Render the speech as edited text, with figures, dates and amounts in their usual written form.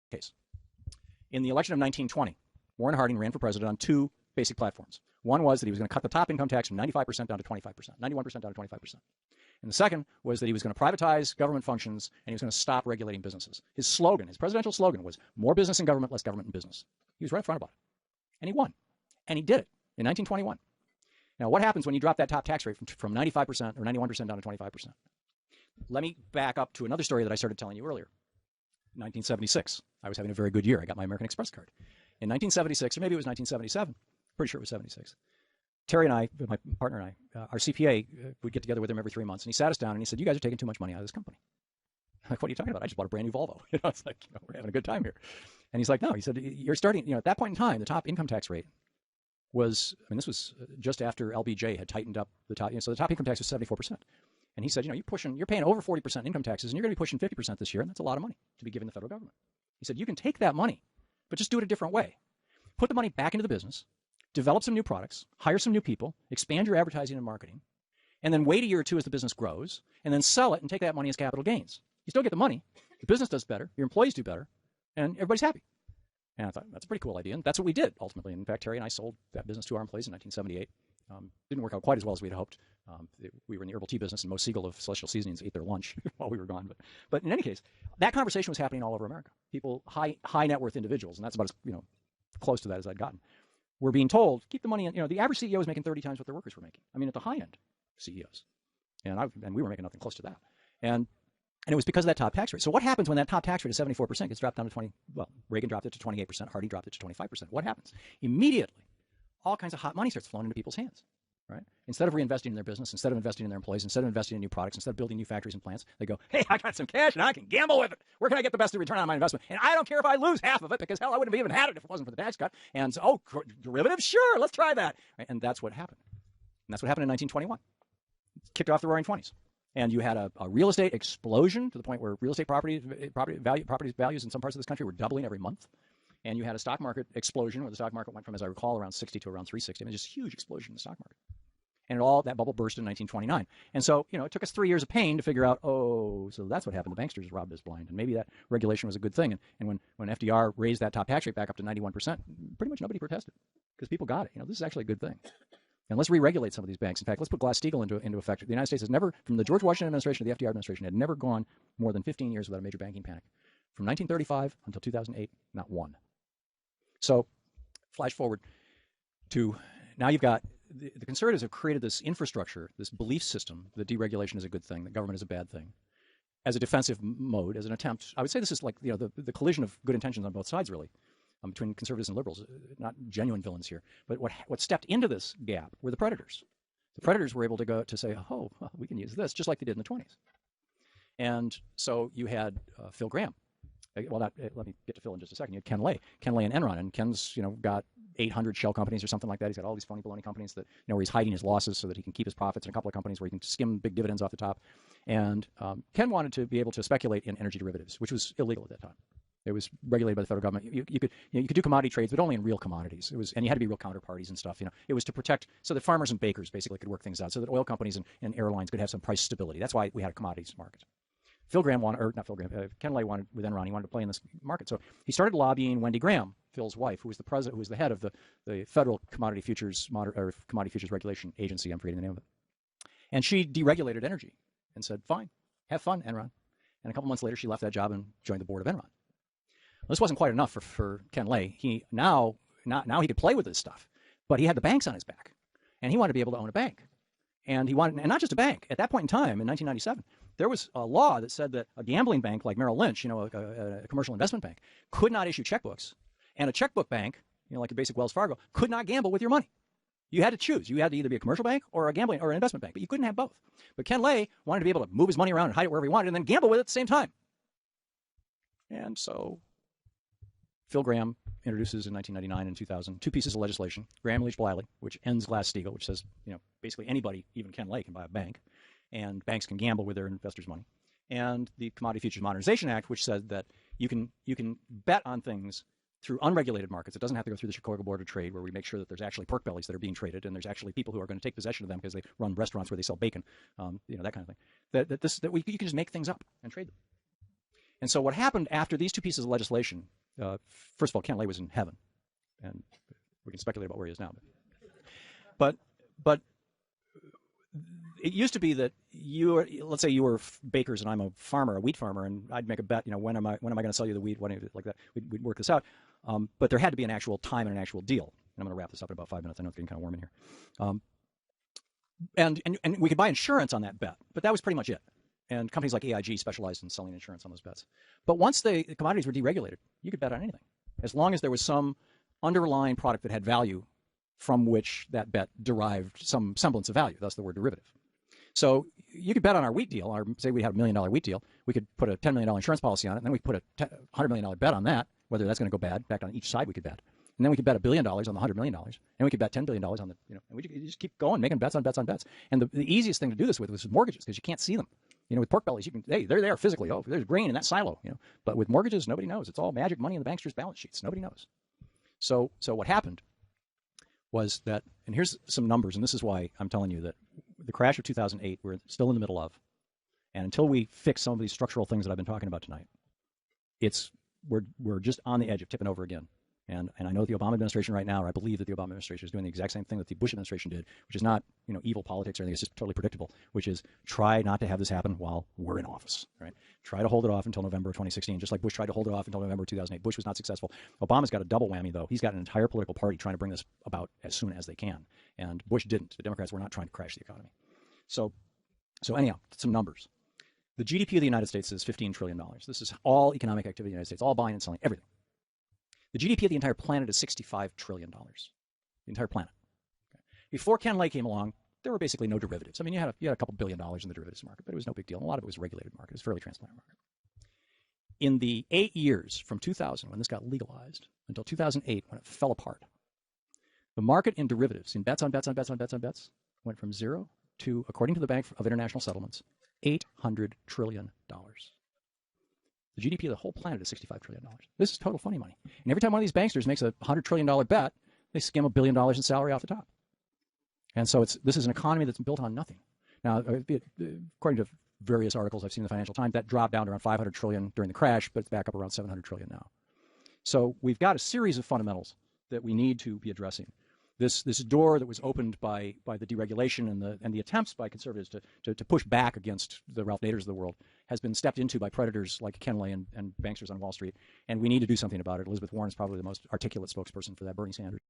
case. In the election of 1920, Warren Harding ran for president on two basic platforms. One was that he was going to cut the top income tax from 95% down to 25%, 91% down to 25%. And the second was that he was going to privatize government functions and he was going to stop regulating businesses. His slogan, his presidential slogan was more business in government, less government in business. He was right up front about it. And he won. And he did it in 1921. Now, what happens when you drop that top tax rate from 95% or 91% down to 25%? Let me back up to another story that I started telling you earlier. 1976. I was having a very good year. I got my American Express card. In 1976, or maybe it was 1977, pretty sure it was 76, Terry and I, my partner and I, our CPA, would get together with him every 3 months, and he sat us down and he said, "You guys are taking too much money out of this company." I'm like, "What are you talking about? I just bought a brand new Volvo." It's like, we're having a good time here. And he's like, "No," he said, "You're starting, at that point in time, the top income tax rate was, this was just after LBJ had tightened up the top, so the top income tax was 74%. And he said, you're paying over 40% income taxes, and you're going to be pushing 50% this year, and that's a lot of money to be giving the federal government." He said, "You can take that money, but just do it a different way. Put the money back into the business, develop some new products, hire some new people, expand your advertising and marketing, and then wait a year or two as the business grows, and then sell it and take that money as capital gains. You still get the money, the business does better, your employees do better, and everybody's happy." And I thought, that's a pretty cool idea, and that's what we did, ultimately. In fact, Terry and I sold that business to our employees in 1978. Didn't work out quite as well as we'd hoped. We were in the herbal tea business, and Mo Siegel of Celestial Seasonings ate their lunch while we were gone. But in any case, that conversation was happening all over America. People, high net worth individuals, and that's about as close to that as I'd gotten, were being told, keep the money in. The average CEO was making 30 times what their workers were making. At the high end CEOs, and we were making nothing close to that. And it was because of that top tax rate. So what happens when that top tax rate of 74% gets dropped down to 20? Well, Reagan dropped it to 28%. Harding dropped it to 25%. What happens? Immediately, all kinds of hot money starts flowing into people's hands. Right? Instead of reinvesting in their business, instead of investing in their employees, instead of investing in new products, instead of building new factories and plants, they go, "Hey, I got some cash and I can gamble with it. Where can I get the best return on my investment? And I don't care if I lose half of it, because hell, I wouldn't have even had it if it wasn't for the tax cut. And so, derivatives, sure, let's try that." Right? And that's what happened. And that's what happened in 1921. It kicked off the Roaring '20s. And you had a real estate explosion to the point where real estate property values in some parts of this country were doubling every month. And you had a stock market explosion where the stock market went from, as I recall, around 60 to around 360. Just a huge explosion in the stock market. And that bubble burst in 1929. And so, it took us 3 years of pain to figure out, so that's what happened. The banksters robbed us blind. And maybe that regulation was a good thing. And when FDR raised that top tax rate back up to 91%, pretty much nobody protested because people got it. This is actually a good thing. And let's re-regulate some of these banks. In fact, let's put Glass-Steagall into effect. The United States has never, from the George Washington administration to the FDR administration, had never gone more than 15 years without a major banking panic. From 1935 until 2008, not one. So, flash forward to now you've got the conservatives have created this infrastructure, this belief system that deregulation is a good thing, that government is a bad thing, as a defensive mode, as an attempt. I would say this is like the collision of good intentions on both sides, really, between conservatives and liberals. Not genuine villains here, but what stepped into this gap were the predators. The predators were able to go to say, "Oh, well, we can use this," just like they did in the 20s. And so you had Phil Gramm. Let me get to Phil in just a second. You had Ken Lay and Enron, and Ken's got 800 shell companies or something like that. He's got all these phony baloney companies that where he's hiding his losses so that he can keep his profits, and a couple of companies where he can skim big dividends off the top. And Ken wanted to be able to speculate in energy derivatives, which was illegal at that time. It was regulated by the federal government. You could do commodity trades, but only in real commodities. And you had to be real counterparties and stuff. It was to protect so that farmers and bakers basically could work things out, so that oil companies and airlines could have some price stability. That's why we had a commodities market. Ken Lay wanted with Enron. He wanted to play in this market, so he started lobbying Wendy Graham, Phil's wife, who was the head of the Federal Commodity Futures Regulation Agency. I'm forgetting the name of it. And she deregulated energy and said, "Fine, have fun, Enron." And a couple months later, she left that job and joined the board of Enron. Well, this wasn't quite enough for Ken Lay. Now he could play with this stuff, but he had the banks on his back, and he wanted to be able to own a bank. And and not just a bank. At that point in time, in 1997, there was a law that said that a gambling bank like Merrill Lynch, a commercial investment bank, could not issue checkbooks. And a checkbook bank, like a basic Wells Fargo, could not gamble with your money. You had to choose. You had to either be a commercial bank or a gambling or an investment bank, but you couldn't have both. But Ken Lay wanted to be able to move his money around and hide it wherever he wanted and then gamble with it at the same time. And so Phil Gramm introduces in 1999 and 2000 two pieces of legislation, Gramm-Leach-Bliley, which ends Glass-Steagall, which says, basically anybody, even Ken Lay, can buy a bank, and banks can gamble with their investors' money. And the Commodity Futures Modernization Act, which said that you can bet on things through unregulated markets. It doesn't have to go through the Chicago Board of Trade, where we make sure that there's actually pork bellies that are being traded, and there's actually people who are going to take possession of them because they run restaurants where they sell bacon, that kind of thing. You can just make things up and trade them. And so what happened after these two pieces of legislation, first of all, Ken Lay was in heaven, and we can speculate about where he is now. But it used to be that let's say you were bakers and I'm a farmer, a wheat farmer, and I'd make a bet, when am I going to sell you the wheat, like that. We'd work this out. But there had to be an actual time and an actual deal. And I'm going to wrap this up in about 5 minutes. I know it's getting kind of warm in here. And we could buy insurance on that bet, but that was pretty much it. And companies like AIG specialized in selling insurance on those bets. But once the commodities were deregulated, you could bet on anything, as long as there was some underlying product that had value from which that bet derived some semblance of value. That's the word derivative. So you could bet on our wheat deal, or say we had $1 million wheat deal. We could put a $10 million insurance policy on it, and then we put a $100 million bet on that, whether that's going to go bad. Back on each side we could bet. And then we could bet $1 billion on the $100 million, and we could bet $10 billion on the, and we just keep going, making bets on bets on bets. And the easiest thing to do this with was mortgages, because you can't see them. With pork bellies, you can, hey, they're there physically. Oh, there's grain in that silo, But with mortgages, nobody knows. It's all magic money in the banksters' balance sheets. Nobody knows. So what happened was that, and here's some numbers, and this is why I'm telling you that the crash of 2008, we're still in the middle of, and until we fix some of these structural things that I've been talking about tonight, we're just on the edge of tipping over again. And I know the Obama administration right now, or I believe that the Obama administration is doing the exact same thing that the Bush administration did, which is not, evil politics or anything. It's just totally predictable, which is try not to have this happen while we're in office, right? Try to hold it off until November of 2016, just like Bush tried to hold it off until November of 2008. Bush was not successful. Obama's got a double whammy, though. He's got an entire political party trying to bring this about as soon as they can. And Bush didn't. The Democrats were not trying to crash the economy. So anyhow, some numbers. The GDP of the United States is $15 trillion. This is all economic activity in the United States, all buying and selling, everything. The GDP of the entire planet is $65 trillion. The entire planet. Okay. Before Ken Lay came along, there were basically no derivatives. I mean, you had a couple $1 billion in the derivatives market, but it was no big deal. And a lot of it was a regulated market. It was a fairly transparent market. In the 8 years from 2000, when this got legalized, until 2008, when it fell apart, the market in derivatives, in bets on bets on bets on bets on bets, went from zero to, according to the Bank of International Settlements, $800 trillion. The GDP of the whole planet is $65 trillion. This is total funny money. And every time one of these banksters makes a $100 trillion bet, they skim $1 billion in salary off the top. And so this is an economy that's built on nothing. Now, according to various articles I've seen in the Financial Times, that dropped down to around $500 trillion during the crash, but it's back up around $700 trillion now. So we've got a series of fundamentals that we need to be addressing. This door that was opened by the deregulation and the attempts by conservatives to push back against the Ralph Naders of the world has been stepped into by predators like Ken Lay and banksters on Wall Street, and we need to do something about it. Elizabeth Warren is probably the most articulate spokesperson for that. Bernie Sanders.